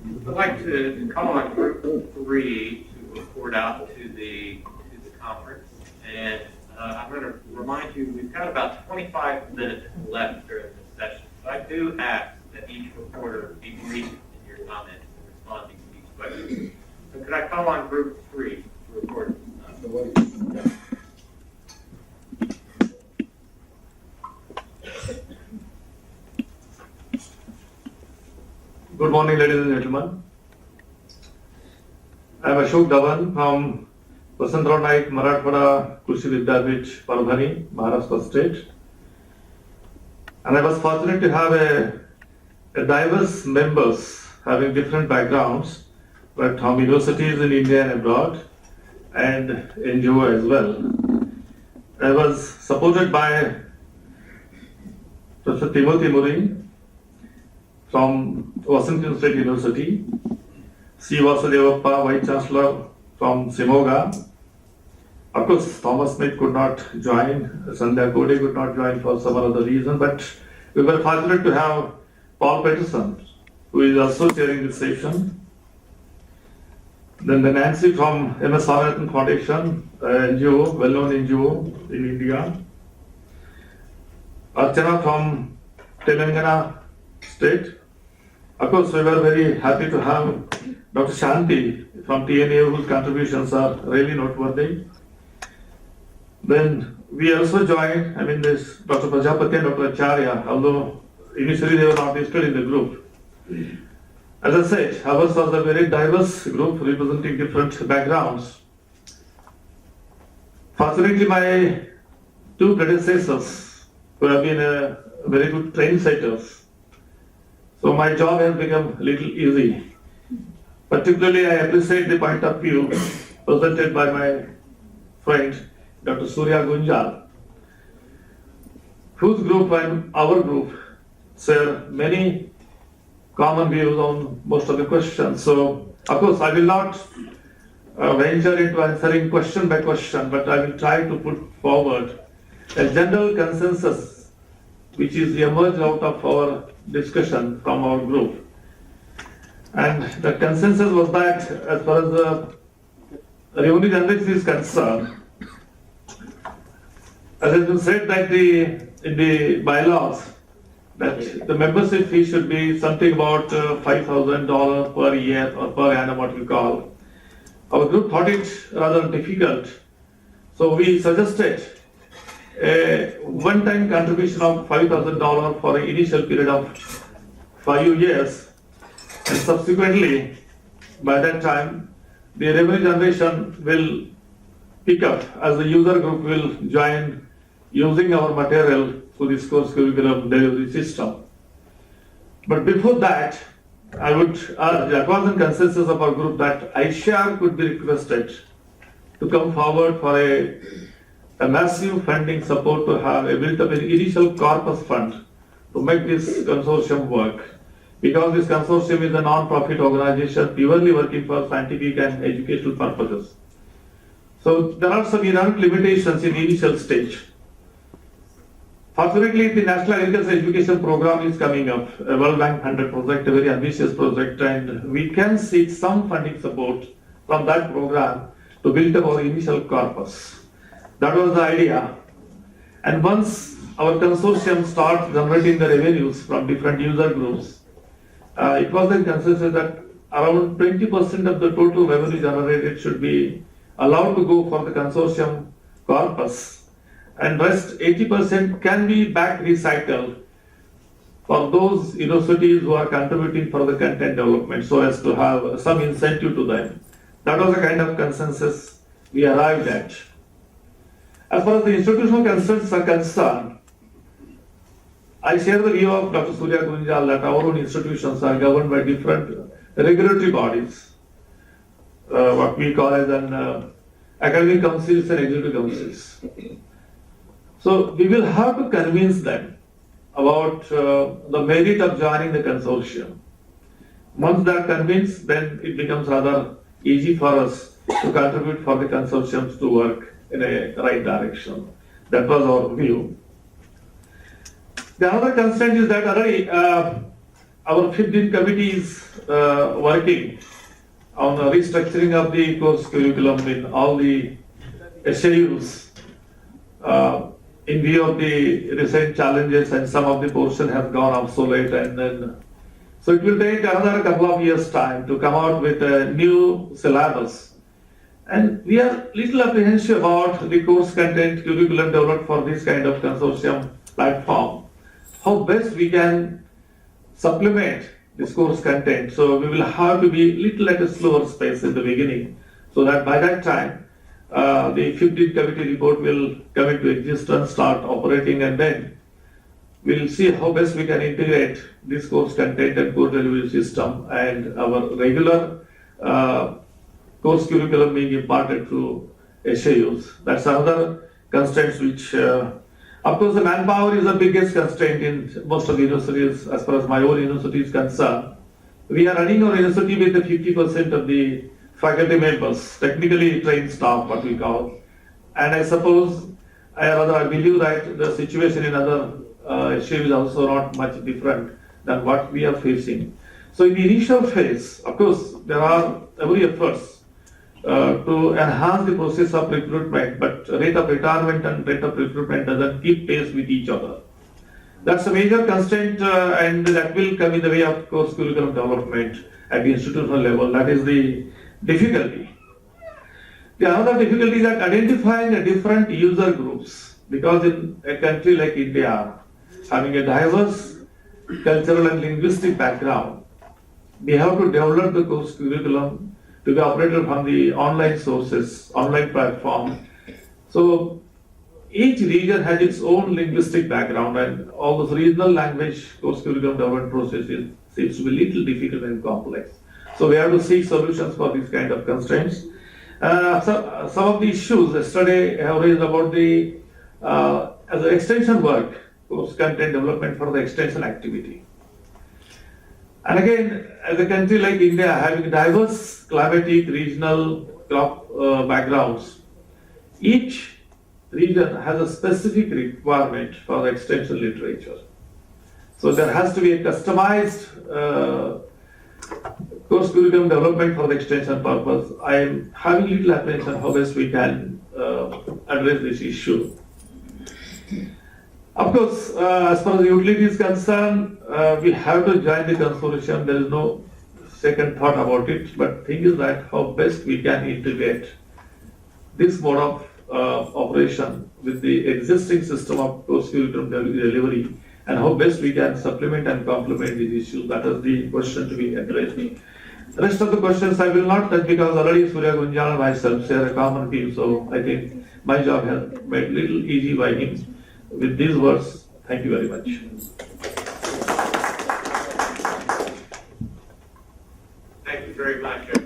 I'd like to call on Group 3 to report out to the conference. And I'm going to remind you, we've got about 25 minutes left during this session. So I do ask that each reporter be brief in your comments and responding to each question. So could I call on Group 3 to report? Good morning, ladies and gentlemen. I am Ashok Dhawan from Vasantrao Naik Marathwada Krishi Vidyapith, Parbhani, Maharashtra State. And I was fortunate to have a diverse members having different backgrounds, but from universities in India and abroad, and NGO as well. I was supported by Professor Timothy Murray from Washington State University, C. Vasudevappa, Vice Chancellor from Simoga. Of course, Thomas Smith could not join, Sandhya Kode could not join for some other reason, but we were fortunate to have Paul Peterson, who is also chairing this session. Then the Nancy from MS Swaminathan Foundation, NGO, well-known NGO in India. Archana from Telangana State. Of course, we were very happy to have Dr. Shanti from TNA, whose contributions are really noteworthy. Then we also joined, this Dr. Prajapati and Dr. Acharya, although initially they were not listed in the group. As I said, ours was a very diverse group representing different backgrounds. Fortunately, my two predecessors, who have been very good train setters, so my job has become a little easy. Particularly, I appreciate the point of view presented by my friend, Dr. Surya Gunjal, whose group and our group share many common views on most of the questions. So, of course, I will not venture into answering question by question, but I will try to put forward a general consensus which is emerged out of our discussion from our group. And the consensus was that as far as the revenue generation is concerned, as has been said that in the bylaws, that the membership fee should be something about $5,000 per year or per annum, what we call. Our group thought it rather difficult, so we suggested a one-time contribution of $5,000 for an initial period of 5 years, and subsequently, by that time, the revenue generation will pick up as the user group will join using our material through this course curriculum delivery system. But before that, I would urge, across the consensus of our group, that ISHAR could be requested to come forward for a massive funding support to have a built up an initial corpus fund to make this consortium work. Because this consortium is a non-profit organization purely working for scientific and educational purposes. So there are some inherent limitations in the initial stage. Fortunately, the National Agriculture Education Program is coming up, a World Bank funded project, a very ambitious project, and we can seek some funding support from that program to build up our initial corpus. That was the idea. And once our consortium starts generating the revenues from different user groups, it was a consensus that around 20% of the total revenue generated should be allowed to go for the consortium corpus, and rest 80% can be back recycled for those universities who are contributing for the content development, so as to have some incentive to them. That was the kind of consensus we arrived at. As far as the institutional concerns are concerned, I share the view of Dr. Surya Gunjal that our own institutions are governed by different regulatory bodies, what we call as an academic councils and executive councils. So we will have to convince them about the merit of joining the consortium. Once they are convinced, then it becomes rather easy for us to contribute for the consortiums to work in a right direction. That was our view. The other constraint is that already our 15 committees working on the restructuring of the course curriculum in all the SAUs in view of the recent challenges, and some of the portion have gone obsolete, and then so it will take another couple of years' time to come out with a new syllabus. And we are little apprehensive about the course content curriculum developed for this kind of consortium platform. How best we can supplement this course content. So we will have to be little at a slower pace in the beginning, so that by that time the 15 committee report will come into existence, start operating, and then we'll see how best we can integrate this course content and course delivery system and our regular course curriculum being imparted through SAUs. That's another constraint which, of course, the manpower is the biggest constraint in most of the universities. As far as my own university is concerned, we are running our university with the 50% of the faculty members, technically trained staff, what we call. And I suppose, I believe that the situation in other SAUs is also not much different than what we are facing. So in the initial phase, of course, there are every efforts to enhance the process of recruitment, but rate of retirement and rate of recruitment doesn't keep pace with each other. That's a major constraint, and that will come in the way of course curriculum development at the institutional level. That is the difficulty. The other difficulty is that identifying the different user groups, because in a country like India, having a diverse cultural and linguistic background, we have to develop the course curriculum to be operated from the online sources, online platform. So each region has its own linguistic background, and all those regional language course curriculum development processes seems to be a little difficult and complex. So we have to seek solutions for these kind of constraints. Some of the issues yesterday I have raised about the as an extension work, course content development for the extension activity. And again, as a country like India, having diverse climatic, regional crop backgrounds, each region has a specific requirement for the extension literature. So there has to be a customized course curriculum development for the extension purpose. I am having little apprehension how best we can address this issue. Of course, as far as the utility is concerned, we have to join the consortium. There is no second thought about it. But thing is that how best we can integrate this mode of operation with the existing system of course curriculum delivery, and how best we can supplement and complement these issues. That is the question to be addressed. The rest of the questions I will not touch, because already Surya Gunjan and myself share a common team. So I think my job has made little easy by him. With these words, thank you very much. Thank you very much.